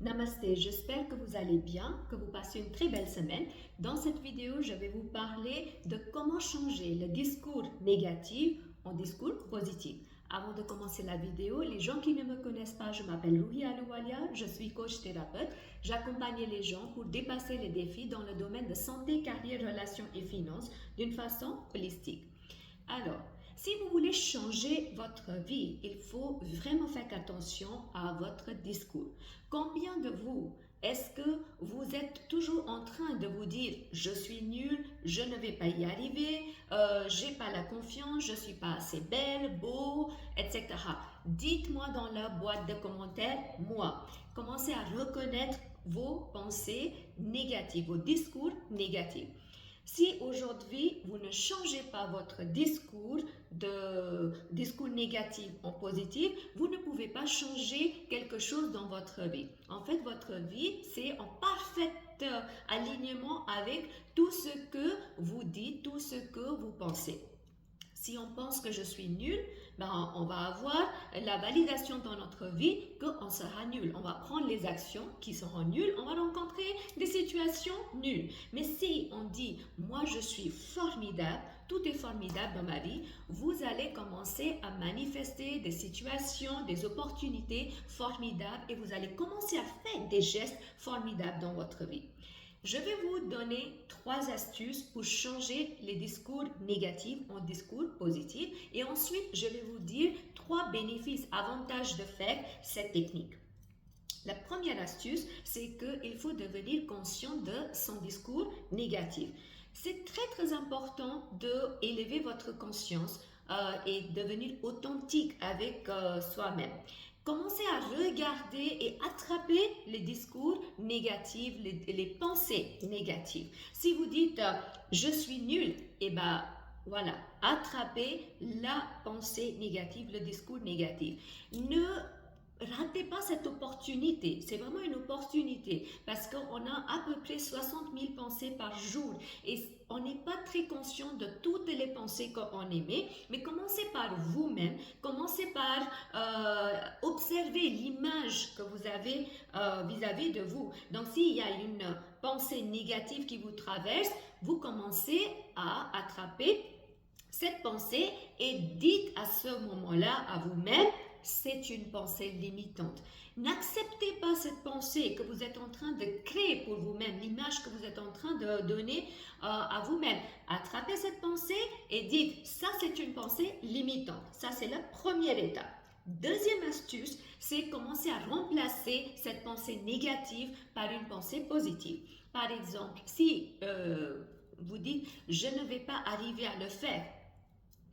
Namasté, j'espère que vous allez bien, que vous passez une très belle semaine. Dans cette vidéo, je vais vous parler de comment changer le discours négatif en discours positif. Avant de commencer la vidéo, les gens qui ne me connaissent pas, je m'appelle Louhi Aloualia, je suis coach thérapeute. J'accompagne les gens pour dépasser les défis dans le domaine de santé, carrière, relations et finances d'une façon holistique. Alors, si vous voulez changer votre vie, il faut vraiment faire attention à votre discours. Combien de vous est-ce que vous êtes toujours en train de vous dire je suis nul, je ne vais pas y arriver, j'ai pas la confiance, je suis pas assez belle, beau, etc. Dites-moi dans la boîte de commentaires, moi. Commencez à reconnaître vos pensées négatives, vos discours négatifs. Si aujourd'hui vous ne changez pas votre discours de discours négatif en positif, vous ne pouvez pas changer quelque chose dans votre vie. En fait, votre vie, c'est en parfait alignement avec tout ce que vous dites, tout ce que vous pensez. Si on pense que je suis nul, ben on va avoir la validation dans notre vie qu'on sera nul. On va prendre les actions qui seront nulles, on va rencontrer des situations nulles. Mais si on dit moi je suis formidable, tout est formidable dans ma vie, vous allez commencer à manifester des situations, des opportunités formidables et vous allez commencer à faire des gestes formidables dans votre vie. Je vais vous donner 3 astuces pour changer les discours négatifs en discours positifs et ensuite je vais vous dire 3 bénéfices, avantages de faire cette technique. La première astuce, c'est qu'il faut devenir conscient de son discours négatif. C'est très important d'élever votre conscience et devenir authentique avec soi-même. Commencez à regarder et attraper les discours négatifs, les pensées négatives. Si vous dites je suis nul, et ben voilà, attrapez la pensée négative, le discours négatif. Ne ratez pas cette opportunité, c'est vraiment une opportunité parce qu'on a à peu près 60 000 pensées par jour et on n'est pas très conscient de toutes les pensées qu'on émet, mais commencez par vous-même, commencez par observer l'image que vous avez vis-à-vis de vous. Donc s'il y a une pensée négative qui vous traverse, vous commencez à attraper cette pensée et dites à ce moment-là à vous-même, c'est une pensée limitante. N'acceptez pas cette pensée que vous êtes en train de créer pour vous-même, l'image que vous êtes en train de donner à vous-même. Attrapez cette pensée et dites, ça c'est une pensée limitante. Ça c'est la première étape. Deuxième astuce, c'est commencer à remplacer cette pensée négative par une pensée positive. Par exemple, si vous dites, je ne vais pas arriver à le faire,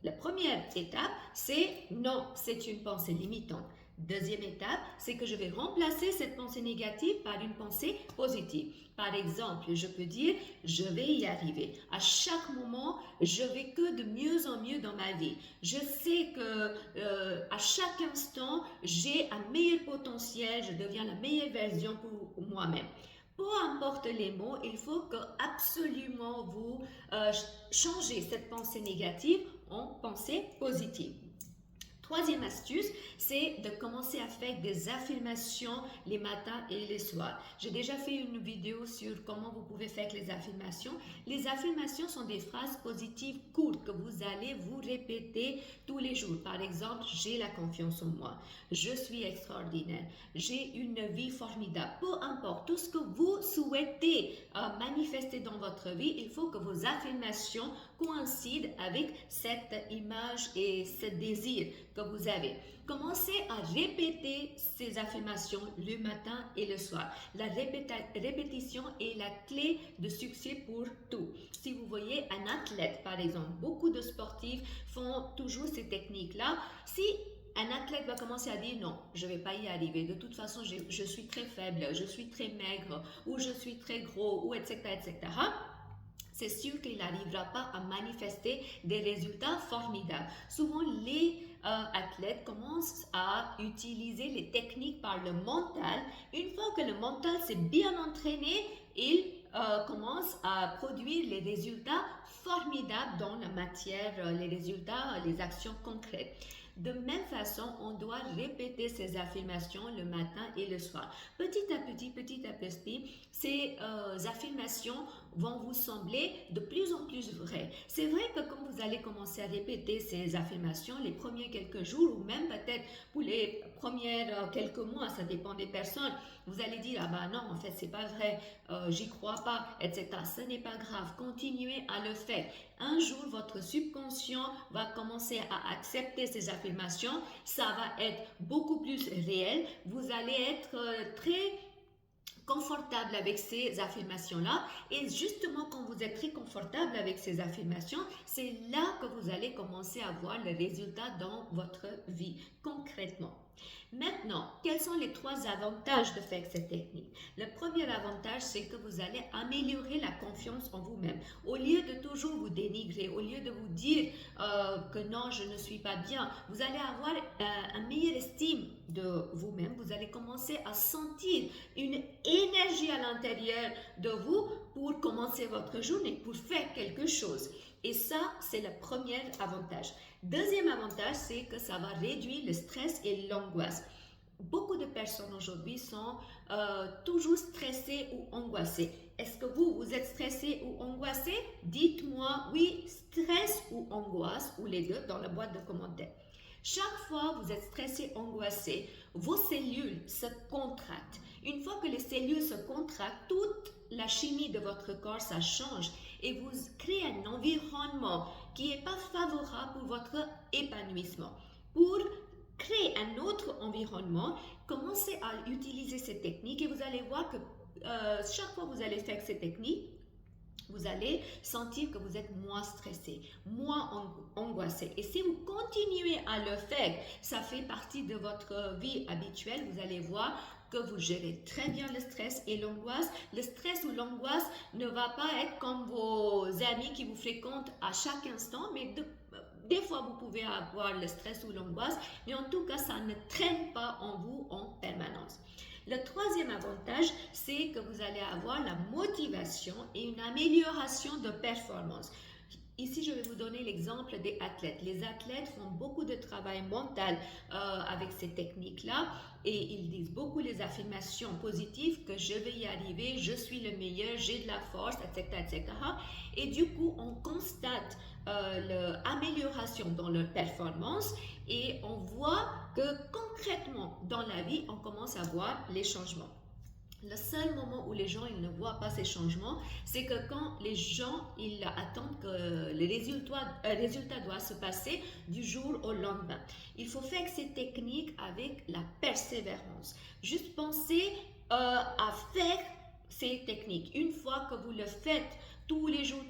la première étape, c'est non, c'est une pensée limitante. Deuxième étape, c'est que je vais remplacer cette pensée négative par une pensée positive. Par exemple, je peux dire, je vais y arriver. À chaque moment, je vais que de mieux en mieux dans ma vie. Je sais que à chaque instant, j'ai un meilleur potentiel, je deviens la meilleure version pour moi-même. Peu importe les mots, il faut que absolument vous changez cette pensée négative en pensée positive. Troisième astuce, c'est de commencer à faire des affirmations les matins et les soirs. J'ai déjà fait une vidéo sur comment vous pouvez faire les affirmations. Les affirmations sont des phrases positives courtes que vous allez vous répéter tous les jours. Par exemple, j'ai la confiance en moi, je suis extraordinaire, j'ai une vie formidable. Peu importe, tout ce que vous souhaitez manifester dans votre vie, il faut que vos affirmations coïncident avec cette image et ce désir que vous avez. Commencez à répéter ces affirmations le matin et le soir. La répétition est la clé de succès pour tout. Si vous voyez un athlète, par exemple, beaucoup de sportifs font toujours ces techniques-là. Si un athlète va commencer à dire non, je ne vais pas y arriver, de toute façon je suis très faible, je suis très maigre, ou je suis très gros, ou etc., c'est sûr qu'il n'arrivera pas à manifester des résultats formidables. Souvent, les athlètes commencent à utiliser les techniques par le mental. Une fois que le mental s'est bien entraîné, ils commencent à produire les résultats formidables dans la matière, les résultats, les actions concrètes. De même façon, on doit répéter ces affirmations le matin et le soir. Petit à petit, ces affirmations vont vous sembler de plus en plus vraies. C'est vrai que quand vous allez commencer à répéter ces affirmations, les premiers quelques jours ou même peut-être pour les premières quelques mois, ça dépend des personnes, vous allez dire ah bah non en fait c'est pas vrai, j'y crois pas, etc. Ce n'est pas grave, continuez à le faire. Un jour votre subconscient va commencer à accepter ces affirmations, ça va être beaucoup plus réel, vous allez être très confortable avec ces affirmations-là. Et justement, quand vous êtes très confortable avec ces affirmations, c'est là que vous allez commencer à voir le résultat dans votre vie, concrètement. Maintenant, quels sont les 3 avantages de faire cette technique? Le premier avantage, c'est que vous allez améliorer la confiance en vous-même. Au lieu de toujours vous dénigrer, au lieu de vous dire que non, je ne suis pas bien, vous allez avoir une meilleure estime de vous-même. Vous allez commencer à sentir une énergie à l'intérieur de vous pour commencer votre journée, pour faire quelque chose. Et ça, c'est le premier avantage. Deuxième avantage, c'est que ça va réduire le stress et l'angoisse. Beaucoup de personnes aujourd'hui sont toujours stressées ou angoissées. Est-ce que vous êtes stressé ou angoissé? Dites-moi oui, stress ou angoisse, ou les deux, dans la boîte de commentaires. Chaque fois que vous êtes stressé, angoissé, vos cellules se contractent. Une fois que les cellules se contractent, toute la chimie de votre corps, ça change et vous créez un environnement qui n'est pas favorable pour votre épanouissement. Pour créer un autre environnement, commencez à utiliser ces techniques et vous allez voir que chaque fois que vous allez faire ces techniques, vous allez sentir que vous êtes moins stressé, moins angoissé. Et si vous continuez à le faire, ça fait partie de votre vie habituelle, vous allez voir que vous gérez très bien le stress et l'angoisse. Le stress ou l'angoisse ne va pas être comme vos amis qui vous fréquentent à chaque instant, mais des fois vous pouvez avoir le stress ou l'angoisse, mais en tout cas, ça ne traîne pas en vous en permanence. Le troisième avantage, c'est que vous allez avoir la motivation et une amélioration de performance. Ici, je vais vous donner l'exemple des athlètes. Les athlètes font beaucoup de travail mental avec ces techniques-là et ils disent beaucoup les affirmations positives que je vais y arriver, je suis le meilleur, j'ai de la force, etc., etc. Et du coup, on constate l'amélioration dans leur performance et on voit que concrètement dans la vie, on commence à voir les changements. Le seul moment où les gens ils ne voient pas ces changements, c'est que quand les gens ils attendent que le résultat doit se passer du jour au lendemain. Il faut faire ces techniques avec la persévérance. Juste pensez à faire ces techniques. Une fois que vous le faites tous les jours,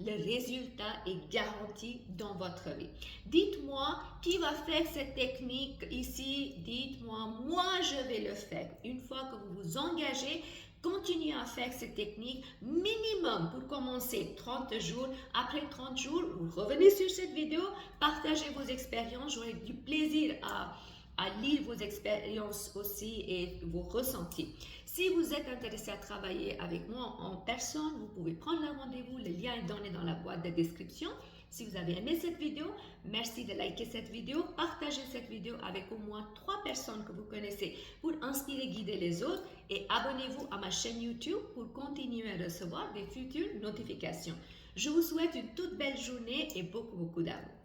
le résultat est garanti dans votre vie. Dites-moi qui va faire cette technique ici. Dites-moi, moi je vais le faire. Une fois que vous vous engagez, continuez à faire cette technique minimum pour commencer 30 jours. Après 30 jours, vous revenez sur cette vidéo, partagez vos expériences. J'aurai du plaisir à lire vos expériences aussi et vos ressentis. Si vous êtes intéressé à travailler avec moi en personne, vous pouvez prendre un rendez-vous. Le lien est donné dans la boîte de description. Si vous avez aimé cette vidéo, merci de liker cette vidéo, partagez cette vidéo avec au moins 3 personnes que vous connaissez pour inspirer et guider les autres et abonnez-vous à ma chaîne YouTube pour continuer à recevoir des futures notifications. Je vous souhaite une toute belle journée et beaucoup d'amour.